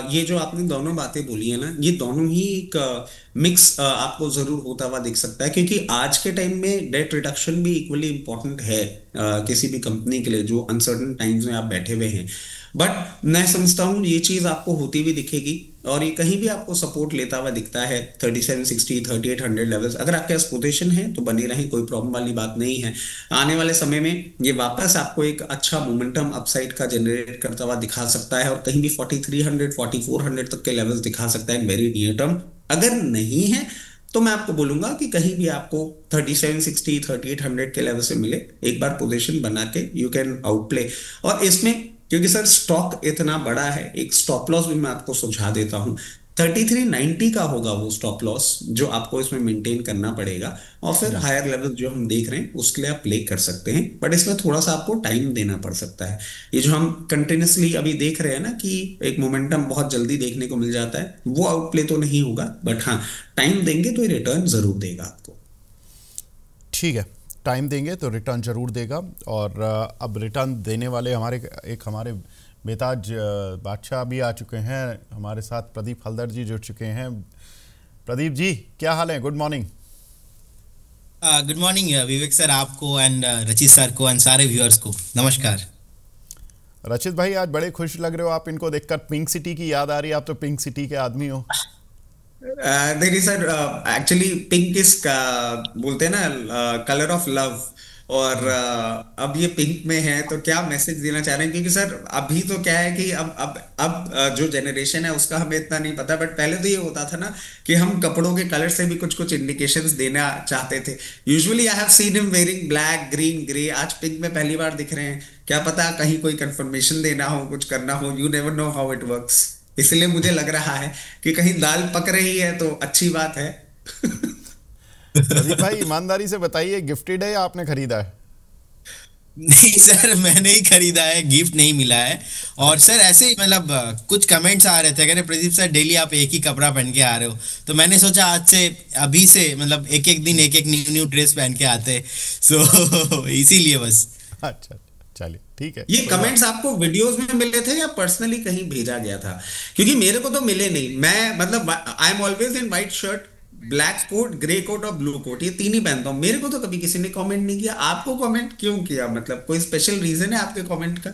ये जो आपने दोनों बातें बोली है ना, ये दोनों ही एक मिक्स आपको जरूर होता हुआ दिख सकता है, क्योंकि आज के टाइम में डेट रिडक्शन भी इक्वली इंपॉर्टेंट है किसी भी कंपनी के लिए जो अनसर्टन टाइम्स में आप बैठे हुए हैं। बट मैं समझता हूँ ये चीज आपको होती हुई दिखेगी और ये कहीं भी आपको सपोर्ट लेता हुआ दिखता है 3760 3800 लेवल्स। अगर आपके पास पोजीशन है तो बनी रहें, कोई प्रॉब्लम वाली बात नहीं है। आने वाले समय में ये वापस आपको एक अच्छा मोमेंटम अपसाइड का जनरेट करता हुआ दिखा सकता है और कहीं भी 4300 4400 तक के लेवल्स दिखा सकता है इन वेरी नियर टर्म। अगर नहीं है तो मैं आपको बोलूंगा कि कहीं भी आपको 3760 3800 के लेवल से मिले, एक बार पोजीशन बना के यू कैन आउटप्ले। और इसमें क्योंकि सर स्टॉक इतना बड़ा है, एक स्टॉप लॉस भी मैं आपको सुझा देता हूं। 3390 का होगा वो स्टॉप लॉस जो आपको इसमें मेंटेन करना पड़ेगा, और फिर हायर लेवल जो हम देख रहे हैं उसके लिए आप प्ले कर सकते हैं, बट इसमें थोड़ा सा आपको टाइम देना पड़ सकता है। ये जो हम कंटिन्यूसली अभी देख रहे हैं ना कि एक मोमेंटम बहुत जल्दी देखने को मिल जाता है, वो आउटप्ले तो नहीं होगा, बट हाँ टाइम देंगे तो ये रिटर्न जरूर देगा आपको। ठीक है, टाइम देंगे तो रिटर्न जरूर देगा। और अब रिटर्न देने वाले हमारे बेताज बादशाह भी आ चुके हैं हमारे साथ। प्रदीप हल्दर जी जुड़ चुके हैं। प्रदीप जी, क्या हाल है? Good morning. गुड मॉर्निंग विवेक सर, आपको एंड रचित सर को एंड सारे व्यूअर्स को नमस्कार। रचित भाई, आज बड़े खुश लग रहे हो आप, इनको देखकर पिंक सिटी की याद आ रही है। आप तो पिंक सिटी के आदमी हो। देखिए सर, एक्चुअली पिंक इस बोलते हैं ना कलर ऑफ लव। और अब ये पिंक में है तो क्या मैसेज देना चाह रहे हैं? क्योंकि सर अभी तो क्या है कि अब जो जनरेशन है उसका हमें इतना नहीं पता, बट पहले तो ये होता था ना कि हम कपड़ों के कलर से भी कुछ कुछ इंडिकेशंस देना चाहते थे। Usually I have seen him wearing black, green, grey. आज पिंक में पहली बार दिख रहे हैं। क्या पता कहीं कोई कंफर्मेशन देना हो, कुछ करना हो। You never know how it works. इसलिए मुझे लग रहा है कि कहीं दाल पक रही है तो अच्छी बात है। प्रदीप भाई, ईमानदारी से बताइए, गिफ्टेड है या आपने खरीदा है? नहीं सर, मैंने ही खरीदा है, गिफ्ट नहीं मिला है। और सर ऐसे ही मतलब कुछ कमेंट्स आ रहे थे, कह रहे प्रदीप सर डेली आप एक ही कपड़ा पहन के आ रहे हो, तो मैंने सोचा आज से अभी से मतलब एक एक दिन एक एक न्यू न्यू ड्रेस पहन के आते। सो इसीलिए बस। अच्छा, चलिए ठीक है। ये कमेंट्स आपको वीडियोस में मिले थे या पर्सनली कहीं भेजा गया था? क्योंकि मेरे को तो मिले नहीं। मैं मतलब I am always in white shirt, black coat, grey coat और ब्लू कोट, ये तीन ही पहनता हूँ। मेरे को तो कभी किसी ने कमेंट नहीं किया। आपको कमेंट क्यों किया? मतलब कोई स्पेशल रीजन है आपके कमेंट का?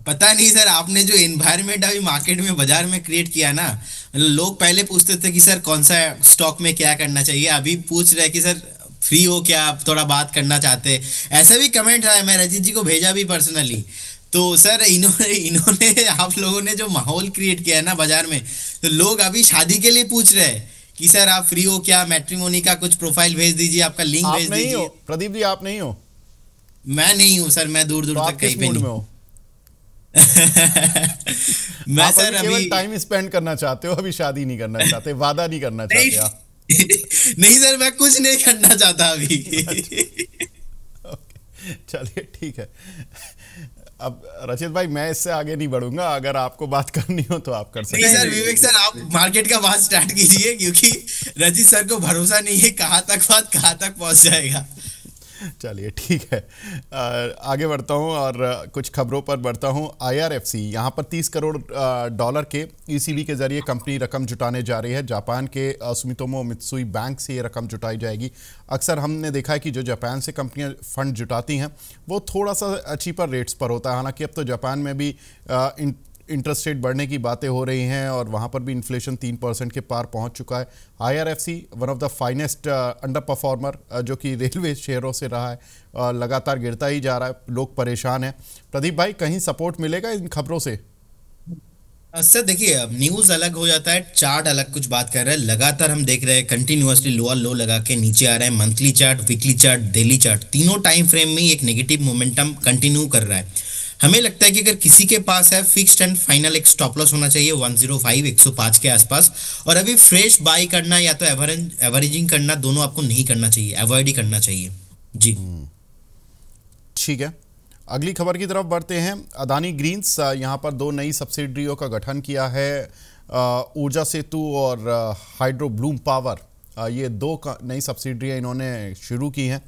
पता नहीं सर, आपने जो एनवायरनमेंट अभी मार्केट में बाजार में क्रिएट किया ना, मतलब लोग पहले पूछते थे कि सर कौन सा स्टॉक में क्या करना चाहिए, अभी पूछ रहे हैं कि सर फ्री हो क्या, आप थोड़ा बात करना चाहते हैं। ऐसा भी कमेंट आया, मैं रजीत जी को भेजा भी पर्सनली। तो सर इन्होंने इन्होंने आप लोगों ने जो माहौल क्रिएट किया है ना बाजार में, तो लोग अभी शादी के लिए पूछ रहे हैं कि सर आप फ्री हो क्या, मैट्रिमोनी का कुछ प्रोफाइल भेज दीजिए, आपका लिंक आप भेज नहीं हो दीजिए। प्रदीप जी? आप नहीं हो? मैं नहीं हूँ सर, मैं दूर दूर तो तक आप कहीं किस पे मूड नहीं। में हो? मैं आप सर अभी केवल अभी टाइम स्पेंड करना चाहते हो, अभी शादी नहीं करना चाहते, वादा नहीं करना नहीं। चाहते आप? नहीं सर, मैं कुछ नहीं करना चाहता अभी। ओके, चलिए ठीक है। अब रचित भाई, मैं इससे आगे नहीं बढ़ूंगा। अगर आपको बात करनी हो तो आप कर सकते नहीं हैं। सर, विवेक सर आप मार्केट का बात स्टार्ट कीजिए, क्योंकि रजित सर को भरोसा नहीं है कहाँ तक बात कहाँ तक पहुंच जाएगा। चलिए ठीक है। आगे बढ़ता हूं और कुछ खबरों पर बढ़ता हूं। IRFC यहाँ पर 30 करोड़ डॉलर के ECB के जरिए कंपनी रकम जुटाने जा रही है। जापान के सुमितोमो मित्सुई बैंक से ये रकम जुटाई जाएगी। अक्सर हमने देखा है कि जो जापान से कंपनियां फंड जुटाती हैं वो थोड़ा सा चीपर रेट्स पर होता है। हालांकि अब तो जापान में भी इंटरेस्ट रेट बढ़ने की बातें हो रही हैं और वहाँ पर भी इन्फ्लेशन 3% के पार पहुँच चुका है। IRFC one of the finest under performer जो कि रेलवे शेयरों से रहा है, लगातार गिरता ही जा रहा है, लोग परेशान हैं। प्रदीप भाई, कहीं सपोर्ट मिलेगा इन खबरों से? सर देखिए, न्यूज अलग हो जाता है, चार्ट अलग कुछ बात कर रहा है। लगातार हम देख रहे हैं कंटिन्यूअसली लोअर लो लगा के नीचे आ रहा है। Monthly chart, weekly chart, daily chart, तीनों टाइम फ्रेम में एक नेगेटिव मोमेंटम कंटिन्यू कर रहा है। हमें लगता है कि अगर किसी के पास है फिक्स्ड एंड फाइनल एक स्टॉप लॉस होना चाहिए 105 105 के आसपास। और अभी फ्रेश बाई करना या तो एवरेजिंग करना, दोनों आपको नहीं करना चाहिए, अवॉइड ही करना चाहिए जी। ठीक है, अगली खबर की तरफ बढ़ते हैं। अदानी ग्रीन्स यहाँ पर 2 नई सब्सिडरियों का गठन किया है। ऊर्जा सेतु और हाइड्रो ब्लूम पावर, ये 2 नई सब्सिडरियाँ इन्होंने शुरू की हैं।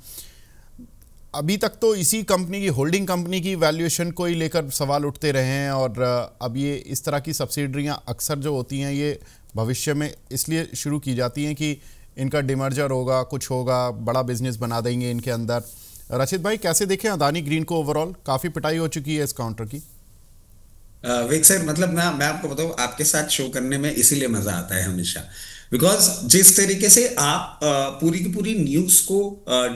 अभी तक तो इसी कंपनी की, होल्डिंग कंपनी की वैल्यूएशन को ही लेकर सवाल उठते रहे हैं और अब ये इस तरह की सब्सिडरियाँ अक्सर जो होती हैं ये भविष्य में इसलिए शुरू की जाती हैं कि इनका डिमर्जर होगा, कुछ होगा, बड़ा बिजनेस बना देंगे इनके अंदर। रचित भाई, कैसे देखें अदानी ग्रीन को? ओवरऑल काफ़ी पिटाई हो चुकी है इस काउंटर की। विक सर, मतलब ना मैं आपको बताऊं, आपके साथ शो करने में इसीलिए मजा आता है हमेशा, बिकॉज जिस तरीके से आप पूरी की पूरी न्यूज को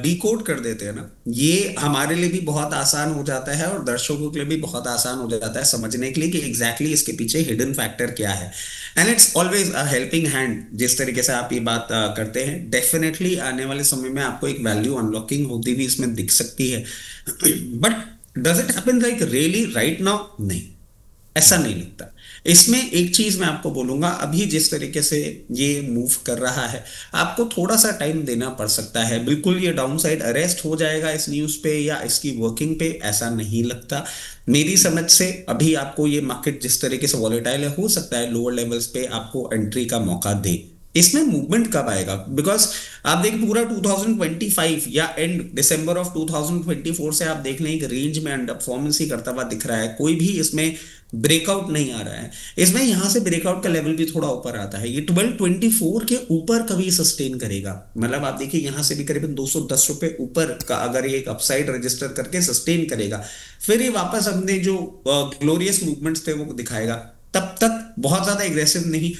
डिकोड कर देते हैं ना, ये हमारे लिए भी बहुत आसान हो जाता है और दर्शकों के लिए भी बहुत आसान हो जाता है समझने के लिए कि एग्जैक्टली इसके पीछे हिडन फैक्टर क्या है। And it's always a helping hand. जिस तरीके से आप ये बात करते हैं, डेफिनेटली आने वाले समय में आपको एक वैल्यू अनलॉकिंग होती भी इसमें दिख सकती है। But does it happen like really right now? नहीं, ऐसा नहीं लगता। इसमें एक चीज मैं आपको बोलूंगा, अभी जिस तरीके से ये मूव कर रहा है, आपको थोड़ा सा टाइम देना पड़ सकता है। बिल्कुल ये डाउनसाइड अरेस्ट हो जाएगा इस न्यूज पे या इसकी वर्किंग पे, ऐसा नहीं लगता मेरी समझ से। अभी आपको ये मार्केट जिस तरीके से वॉलेटाइल है, हो सकता है लोअर लेवल्स पे आपको एंट्री का मौका दे। इसमें मूवमेंट कब आएगा? बिकॉज आप देखिए पूरा 2025 या एंड दिसंबर ऑफ 2024 से आप देख लें एक रेंज में अंडर परफॉर्मेंस ही करता हुआ दिख रहा है। कोई भी इसमें ब्रेकआउट नहीं आ रहा है इसमें, यहां से ब्रेकआउट का लेवल भी थोड़ा ऊपर आता है, ये 1224 के ऊपर कभी सस्टेन करेगा। मतलब आप देखिए यहां से भी करीबन 210 रुपए ऊपर का अगर ये एक अपसाइड रजिस्टर करके सस्टेन करेगा, फिर ये वापस अपने जो ग्लोरियस मूवमेंट्स थे वो दिखाएगा। तब तक बहुत ज्यादा एग्रेसिव नहीं,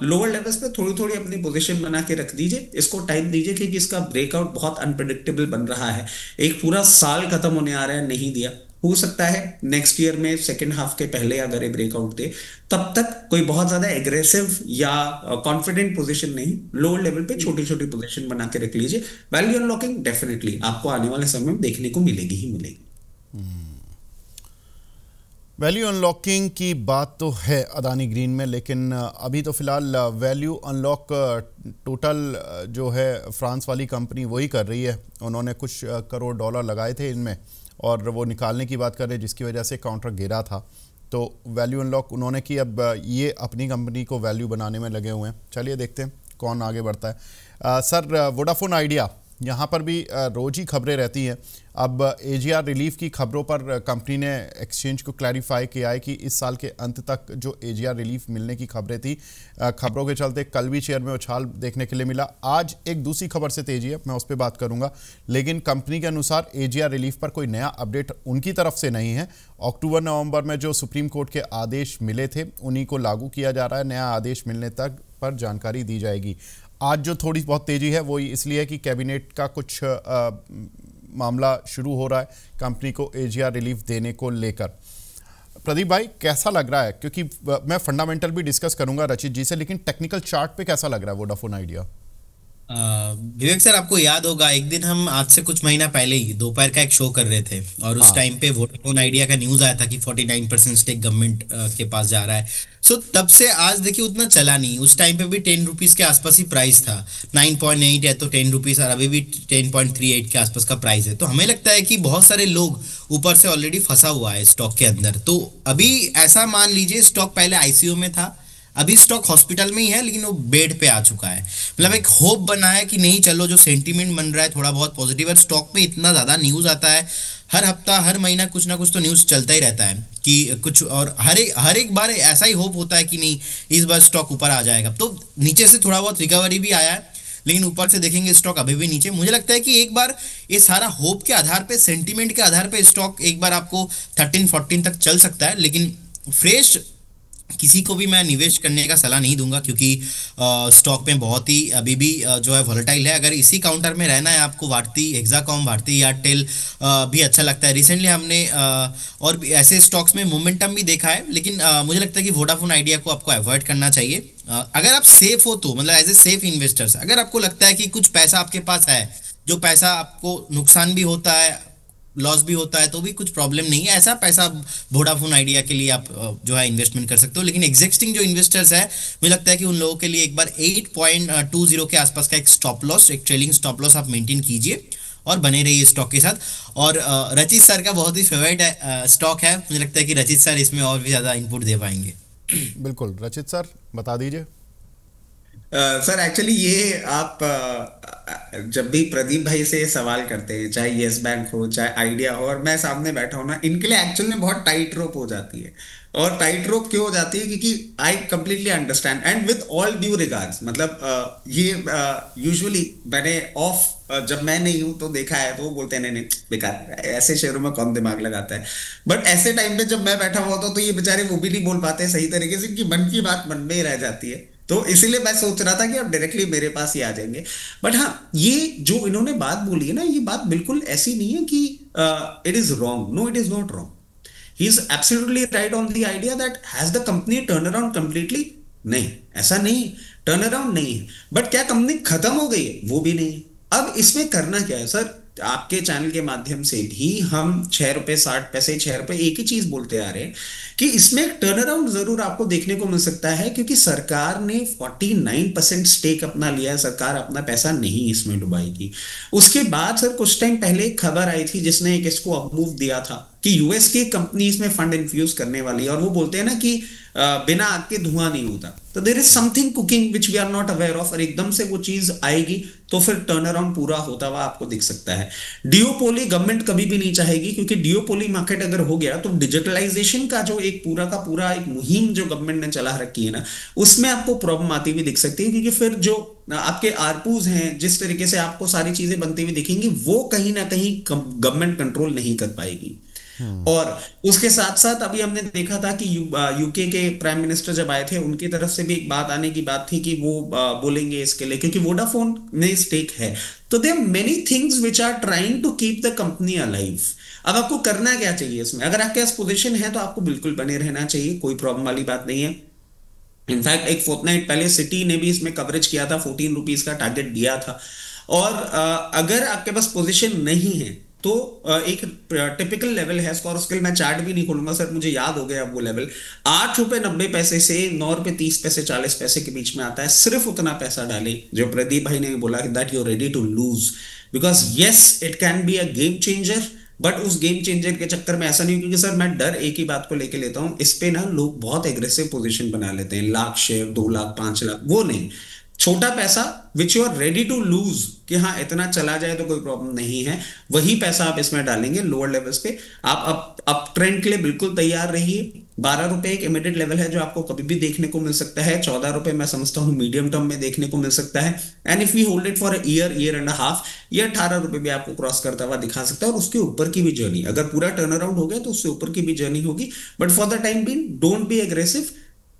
लोअर लेवल्स पे थोड़ी थोड़ी अपनी पोजीशन बना के रख दीजिए, इसको टाइम दीजिए, क्योंकि इसका ब्रेकआउट बहुत अनप्रिडिक्टेबल बन रहा है। एक पूरा साल खत्म होने आ रहा है, नहीं दिया, हो सकता है नेक्स्ट ईयर में सेकेंड हाफ के पहले अगर ये ब्रेकआउट दे, तब तक कोई बहुत ज्यादा एग्रेसिव या कॉन्फिडेंट पोजीशन नहीं, लोअर लेवल पे छोटी छोटी पोजीशन बना के रख लीजिए। वैल्यू अनलॉकिंग डेफिनेटली आपको आने वाले समय में देखने को मिलेगी ही मिलेगी। वैल्यू अनलॉकिंग की बात तो है अदानी ग्रीन में, लेकिन अभी तो फिलहाल वैल्यू अनलॉक टोटल जो है फ्रांस वाली कंपनी वही कर रही है। उन्होंने कुछ करोड़ डॉलर लगाए थे इनमें और वो निकालने की बात कर रहे हैं, जिसकी वजह से काउंटर गिरा था। तो वैल्यू अनलॉक उन्होंने की, अब ये अपनी कंपनी को वैल्यू बनाने में लगे हुए हैं। चलिए देखते हैं कौन आगे बढ़ता है। सर, वोडाफोन आइडिया, यहाँ पर भी रोज ही खबरें रहती हैं। अब एजीआर रिलीफ की खबरों पर कंपनी ने एक्सचेंज को क्लैरिफाई किया है कि इस साल के अंत तक जो एजीआर रिलीफ मिलने की खबरें थी, खबरों के चलते कल भी शेयर में उछाल देखने के लिए मिला। आज एक दूसरी खबर से तेजी है, मैं उस पर बात करूंगा, लेकिन कंपनी के अनुसार एजीआर रिलीफ पर कोई नया अपडेट उनकी तरफ से नहीं है। अक्टूबर नवंबर में जो सुप्रीम कोर्ट के आदेश मिले थे उन्हीं को लागू किया जा रहा है। नया आदेश मिलने तक पर जानकारी दी जाएगी। आज जो थोड़ी बहुत तेजी है वो इसलिए है कि कैबिनेट का कुछ मामला शुरू हो रहा है कंपनी को एजीआर रिलीफ देने को लेकर। प्रदीप भाई, कैसा लग रहा है? क्योंकि मैं फंडामेंटल भी डिस्कस करूंगा रचित जी से, लेकिन टेक्निकल चार्ट पे कैसा लग रहा है वोडाफोन आइडिया? विवेक सर, आपको याद होगा एक दिन हम आज से कुछ महीना पहले ही दोपहर का एक शो कर रहे थे और उस टाइम पे वोडाफोन आइडिया का न्यूज आया था कि 49% स्टेक गवर्नमेंट के पास जा रहा है। सो तब से आज देखिए उतना चला नहीं। उस टाइम पे भी 10 रुपीज के आसपास ही प्राइस था, 9.8 है तो 10 रुपीज, और अभी भी 10.38 के आसपास का प्राइस है। तो हमें लगता है कि बहुत सारे लोग ऊपर से ऑलरेडी फंसा हुआ है स्टॉक के अंदर। तो अभी ऐसा मान लीजिए स्टॉक पहले आईसीयू में था, अभी स्टॉक हॉस्पिटल में ही है, लेकिन वो बेड पे आ चुका है। मतलब एक होप बना है कि नहीं चलो, जो सेंटीमेंट बन रहा है थोड़ा बहुत पॉजिटिव है। स्टॉक में इतना ज्यादा न्यूज आता है, हर हफ्ता हर महीना कुछ ना कुछ तो न्यूज चलता ही रहता है कि कुछ, और हर एक बार ऐसा ही होप होता है कि नहीं इस बार स्टॉक ऊपर आ जाएगा। तो नीचे से थोड़ा बहुत रिकवरी भी आया है, लेकिन ऊपर से देखेंगे स्टॉक अभी भी नीचे। मुझे लगता है कि एक बार ये सारा होप के आधार पे, सेंटीमेंट के आधार पे स्टॉक एक बार आपको 13-14 तक चल सकता है, लेकिन फ्रेश किसी को भी मैं निवेश करने का सलाह नहीं दूंगा, क्योंकि स्टॉक में बहुत ही अभी भी जो है वॉलेटाइल है। अगर इसी काउंटर में रहना है आपको, भारती हेक्साकॉम, भारती एयरटेल भी अच्छा लगता है। रिसेंटली हमने और भी ऐसे स्टॉक्स में मोमेंटम भी देखा है, लेकिन मुझे लगता है कि वोडाफोन आइडिया को आपको अवॉइड करना चाहिए। अगर आप सेफ हो तो, मतलब एज ए सेफ इन्वेस्टर्स, अगर आपको लगता है कि कुछ पैसा आपके पास है, जो पैसा आपको नुकसान भी होता है, लॉस भी होता है, तो भी कुछ प्रॉब्लम नहीं है, ऐसा पैसा वोडाफोन आइडिया के लिए आप जो है इन्वेस्टमेंट कर सकते हो। लेकिन एग्जिस्टिंग जो इन्वेस्टर्स है, मुझे लगता है कि उन लोगों के लिए एक बार 8.20 के आसपास का एक स्टॉप लॉस, एक ट्रेलिंग स्टॉप लॉस आप मेंटेन कीजिए और बने रहिए स्टॉक के साथ। और रचित सर का बहुत ही फेवरेट स्टॉक है, मुझे लगता है कि रचित सर इसमें और भी ज्यादा इनपुट दे पाएंगे। बिल्कुल, रचित सर बता दीजिए। सर एक्चुअली ये आप जब भी प्रदीप भाई से सवाल करते हैं, चाहे येस बैंक हो चाहे आइडिया हो, और मैं सामने बैठा हूं ना, इनके लिए एक्चुअल में बहुत टाइट रोप हो जाती है। और टाइट रोप क्यों हो जाती है? क्योंकि I completely understand and with all due regards, मतलब ये यूजुअली मैंने जब मैं नहीं हूं तो देखा है, तो वो बोलते हैं नहीं बेकार, ऐसे शेयरों में कौन दिमाग लगाता है। बट ऐसे टाइम पे जब मैं बैठा हुआ होता तो ये बेचारे वो भी नहीं बोल पाते सही तरीके से, इनकी मन की बात मन में ही रह जाती है। तो इसीलिए मैं सोच रहा था कि अब डायरेक्टली मेरे पास ही आ जाएंगे। बट हाँ, ये जो इन्होंने बात बोली है ना, ये बात बिल्कुल ऐसी नहीं है कि it is wrong. No, it is not wrong. He is absolutely right on the idea that has the company turn around completely? नहीं, ऐसा नहीं, टर्न अराउंड नहीं है। बट क्या कंपनी खत्म हो गई है? वो भी नहीं है। अब इसमें करना क्या है सर? आपके चैनल के माध्यम से भी हम 6 रुपए 60 पैसे, 6 रुपए एक ही चीज बोलते आ रहे हैं कि इसमें एक टर्न अराउंड जरूर आपको देखने को मिल सकता है, क्योंकि सरकार ने 49% स्टेक अपना लिया है। सरकार अपना पैसा नहीं इसमें डुबाएगी। उसके बाद सर कुछ टाइम पहले एक खबर आई थी जिसने एक इसको अपमूव दिया था कि यूएस की कंपनी इसमें फंड इन्फ्यूज करने वाली है, और वो बोलते हैं ना कि बिना आग के धुआं नहीं होता, तो there is something cooking which we are not aware of, और एकदम से वो चीज आएगी तो फिर टर्न अराउंड पूरा होता हुआ आपको दिख सकता है। डिओपोली गवर्नमेंट कभी भी नहीं चाहेगी, क्योंकि डिओपोली मार्केट अगर हो गया तो डिजिटलाइजेशन का जो एक पूरा एक मुहिम जो गवर्नमेंट ने चला रखी है ना, उसमें आपको प्रॉब्लम आती हुई दिख सकती है, क्योंकि फिर जो आपके आरपूज हैं, जिस तरीके से आपको सारी चीजें बनती हुई दिखेंगी, वो कहीं ना कहीं गवर्नमेंट कंट्रोल नहीं कर पाएगी। और उसके साथ साथ अभी हमने देखा था कि यूके के प्राइम मिनिस्टर जब आए थे, उनकी तरफ से भी एक बात आने की बात थी कि वो बोलेंगे इसके लिए, क्योंकि वोडाफोन में स्टेक है, तो there many things which are trying to keep the company alive. अब आपको करना क्या चाहिए इसमें? अगर आपके पास पोजीशन है तो आपको बिल्कुल बने रहना चाहिए, कोई प्रॉब्लम वाली बात नहीं है। इनफैक्ट एक फोर्टनाइट पहले सिटी ने भी इसमें कवरेज किया था, 14 रुपीज का टारगेट दिया था। और अगर आपके पास पोजीशन नहीं है तो एक टिपिकल लेवल है इसका, और उसके लिए मैं चार्ट भी नहीं खोलूंगा सर, मुझे याद हो गया वो लेवल 8 रुपए 90 पैसे से 9 रुपए 30 पैसे 40 पैसे के बीच में आता है। सिर्फ उतना पैसा डालें जो प्रदीप भाई ने बोला that you are ready to lose, because yes it can be a game changer, but उस गेम चेंजर के चक्कर में ऐसा नहीं, क्योंकि सर मैं डर एक ही बात को लेके लेता हूं, इस पे ना लोग बहुत एग्रेसिव पोजीशन बना लेते हैं, लाख शेयर 2 लाख 5 लाख, वो नहीं, छोटा पैसा which you are ready to lose, कि हाँ इतना चला जाए तो कोई प्रॉब्लम नहीं है, वही पैसा आप इसमें डालेंगे लोअर लेवल्स पे। आप अप ट्रेंड के लिए बिल्कुल तैयार रहिए। 12 रुपए एक इमीडिएट लेवल है जो आपको कभी भी देखने को मिल सकता है, 14 रुपए मैं समझता हूँ मीडियम टर्म में देखने को मिल सकता है, and if we hold it for year and half, ये 18 रुपए भी आपको क्रॉस करता हुआ दिखा सकता है, और उसके ऊपर की भी जर्नी, अगर पूरा टर्न अराउंड हो गया तो उससे ऊपर की भी जर्नी होगी। But for the time being don't be aggressive,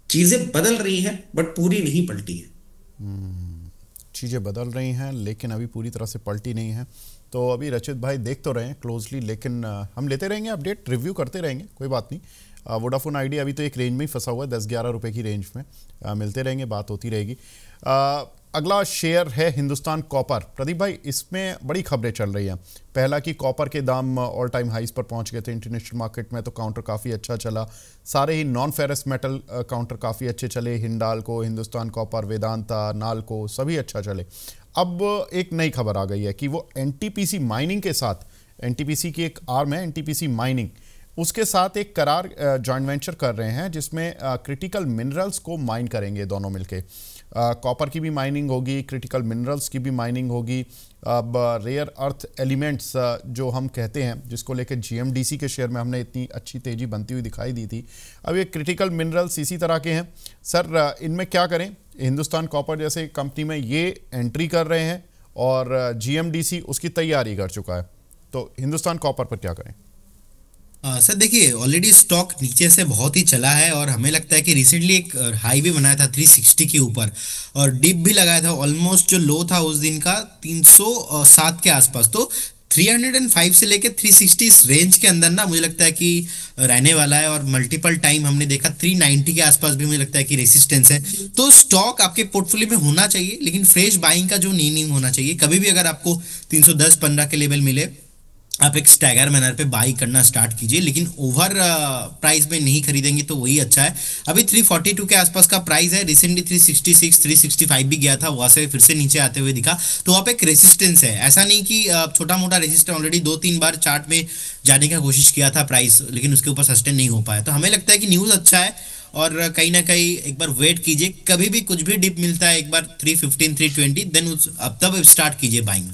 चीजें बदल रही हैं बट पूरी नहीं पलटी है। चीज़ें बदल रही हैं लेकिन अभी पूरी तरह से पलटी नहीं है। तो अभी रचित भाई देख तो रहे हैं क्लोजली, लेकिन हम लेते रहेंगे अपडेट, रिव्यू करते रहेंगे, कोई बात नहीं। वोडाफोन आइडिया अभी तो एक रेंज में ही फंसा हुआ है, 10-11 रुपए की रेंज में, मिलते रहेंगे, बात होती रहेगी। अगला शेयर है हिंदुस्तान कॉपर। प्रदीप भाई, इसमें बड़ी खबरें चल रही हैं। पहला कि कॉपर के दाम ऑल टाइम हाइस पर पहुंच गए थे इंटरनेशनल मार्केट में, तो काउंटर काफ़ी अच्छा चला। सारे ही नॉन फेरस मेटल काउंटर काफ़ी अच्छे चले, हिंडाल्को, हिंदुस्तान कॉपर, वेदांता, नाल्को सभी अच्छा चले। अब एक नई खबर आ गई है कि वो एनटीपीसी माइनिंग के साथ, एनटीपीसी की एक आर्म है एनटीपीसी माइनिंग, उसके साथ एक करार जॉइंट वेंचर कर रहे हैं जिसमें क्रिटिकल मिनरल्स को माइन करेंगे दोनों मिलके। कॉपर की भी माइनिंग होगी, क्रिटिकल मिनरल्स की भी माइनिंग होगी। अब रेयर अर्थ एलिमेंट्स जो हम कहते हैं, जिसको लेकर जीएमडीसी के शेयर में हमने इतनी अच्छी तेज़ी बनती हुई दिखाई दी थी, अब ये क्रिटिकल मिनरल्स इसी तरह के हैं। सर इनमें क्या करें? हिंदुस्तान कॉपर जैसे कंपनी में ये एंट्री कर रहे हैं और जीएमडीसी उसकी तैयारी कर चुका है, तो हिंदुस्तान कॉपर पर क्या करें? सर देखिए, ऑलरेडी स्टॉक नीचे से बहुत ही चला है, और हमें लगता है कि रिसेंटली एक हाई भी बनाया था 360 के ऊपर, और डिप भी लगाया था। ऑलमोस्ट जो लो था उस दिन का 307 के आसपास, तो 305 से लेकर 360 इस रेंज के अंदर ना मुझे लगता है कि रहने वाला है। और मल्टीपल टाइम हमने देखा 390 के आसपास भी मुझे लगता है कि रेसिस्टेंस है। तो स्टॉक आपके पोर्टफोलियो में होना चाहिए, लेकिन फ्रेश बाइंग का जो नहीं होना चाहिए। कभी भी अगर आपको 310-15 के लेवल मिले, आप एक स्टैगर मैनर पे बाई करना स्टार्ट कीजिए, लेकिन ओवर प्राइस में नहीं खरीदेंगे तो वही अच्छा है। अभी 342 के आसपास का प्राइस है, रिसेंटली 366 365 भी गया था, वहां से फिर से नीचे आते हुए दिखा, तो वहाँ पे एक रेसिस्टेंस है। ऐसा नहीं कि छोटा मोटा रेसिस्टेंस, ऑलरेडी 2-3 बार चार्ट में जाने का कोशिश किया था प्राइस, लेकिन उसके ऊपर सस्टेन नहीं हो पाया। तो हमें लगता है कि न्यूज़ अच्छा है, और कहीं ना कहीं एक बार वेट कीजिए, कभी भी कुछ भी डिप मिलता है एक बार 315 320, देन अब तब स्टार्ट कीजिए बाइंग।